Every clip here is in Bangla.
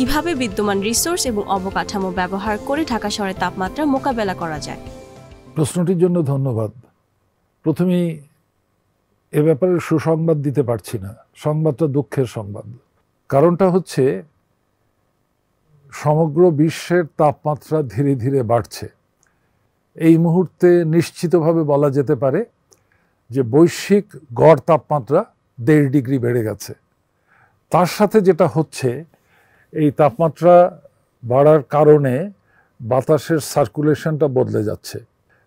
কিভাবে বিদ্যমান রিসোর্স এবং অবকাঠামো ব্যবহার করে ঢাকা শহরের তাপমাত্রা মোকাবেলা করা যায়? প্রশ্নটির জন্য ধন্যবাদ। প্রথমেই এ ব্যাপারে সুসংবাদ দিতে পারছি না, সংবাদটা দুঃখের সংবাদ। কারণটা হচ্ছে সমগ্র বিশ্বের তাপমাত্রা ধীরে ধীরে বাড়ছে। এই মুহূর্তে নিশ্চিতভাবে বলা যেতে পারে যে বৈশ্বিক গড় তাপমাত্রা 1.5 ডিগ্রি বেড়ে গেছে। তার সাথে যেটা হচ্ছে, এই তাপমাত্রা বাড়ার কারণে বাতাসের সার্কুলেশনটা বদলে যাচ্ছে।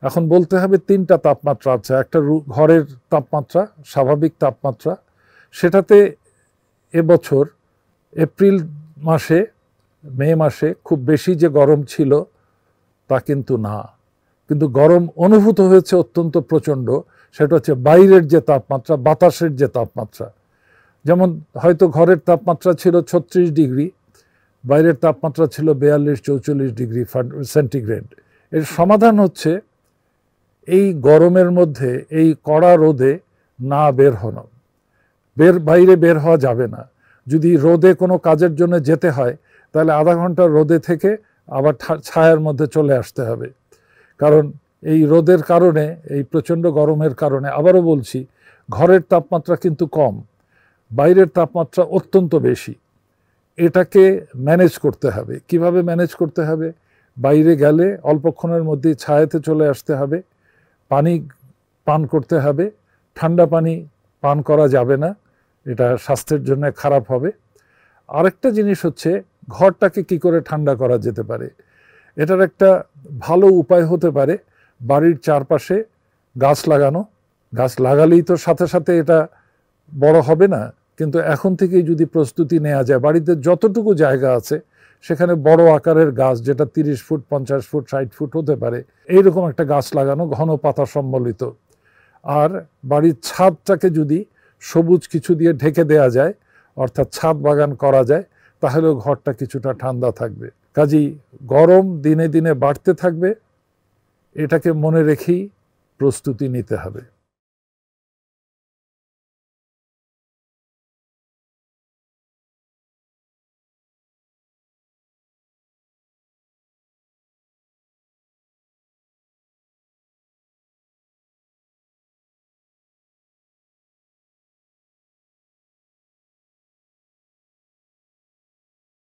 এখন বলতে হবে 3টা তাপমাত্রা আছে। একটা ঘরের তাপমাত্রা, স্বাভাবিক তাপমাত্রা, সেটাতে এবছর এপ্রিল মাসে, মে মাসে খুব বেশি যে গরম ছিল তা কিন্তু না, কিন্তু গরম অনুভূত হয়েছে অত্যন্ত প্রচণ্ড। সেটা হচ্ছে বাইরের যে তাপমাত্রা, বাতাসের যে তাপমাত্রা। যেমন হয়তো ঘরের তাপমাত্রা ছিল 36 ডিগ্রি, বাইরের তাপমাত্রা ছিল 42-44 ডিগ্রি সেন্টিগ্রেড। এর সমাধান হচ্ছে এই গরমের মধ্যে, এই কড়া রোদে না বের হনো। বাইরে বের হওয়া যাবে না। যদি রোদে কোনো কাজের জন্য যেতে হয়, তাহলে আধা ঘন্টা রোদে থেকে আবার ছায়ার মধ্যে চলে আসতে হবে। কারণ এই রোদের কারণে, এই প্রচণ্ড গরমের কারণে, আবারও বলছি, ঘরের তাপমাত্রা কিন্তু কম, বাইরের তাপমাত্রা অত্যন্ত বেশি। এটাকে ম্যানেজ করতে হবে। কিভাবে ম্যানেজ করতে হবে? বাইরে গেলে অল্পক্ষণের মধ্যেই ছায়াতে চলে আসতে হবে, পানি পান করতে হবে। ঠান্ডা পানি পান করা যাবে না, এটা স্বাস্থ্যের জন্য খারাপ হবে। আরেকটা জিনিস হচ্ছে, ঘরটাকে কি করে ঠান্ডা করা যেতে পারে। এটার একটা ভালো উপায় হতে পারে বাড়ির চারপাশে গাছ লাগানো। গাছ লাগালেই তো সাথে সাথে এটা বড় হবে না, কিন্তু এখন থেকেই যদি প্রস্তুতি নেওয়া যায়, বাড়িতে যতটুকু জায়গা আছে সেখানে বড় আকারের গাছ, যেটা 30 ফুট, 50 ফুট, 60 ফুট হতে পারে, এইরকম একটা গাছ লাগানো, ঘন পাতা সম্বলিত। আর বাড়ির ছাদটাকে যদি সবুজ কিছু দিয়ে ঢেকে দেওয়া যায়, অর্থাৎ ছাদ বাগান করা যায়, তাহলেও ঘরটা কিছুটা ঠান্ডা থাকবে। কাজেই গরম দিনে দিনে বাড়তে থাকবে, এটাকে মনে রেখেই প্রস্তুতি নিতে হবে।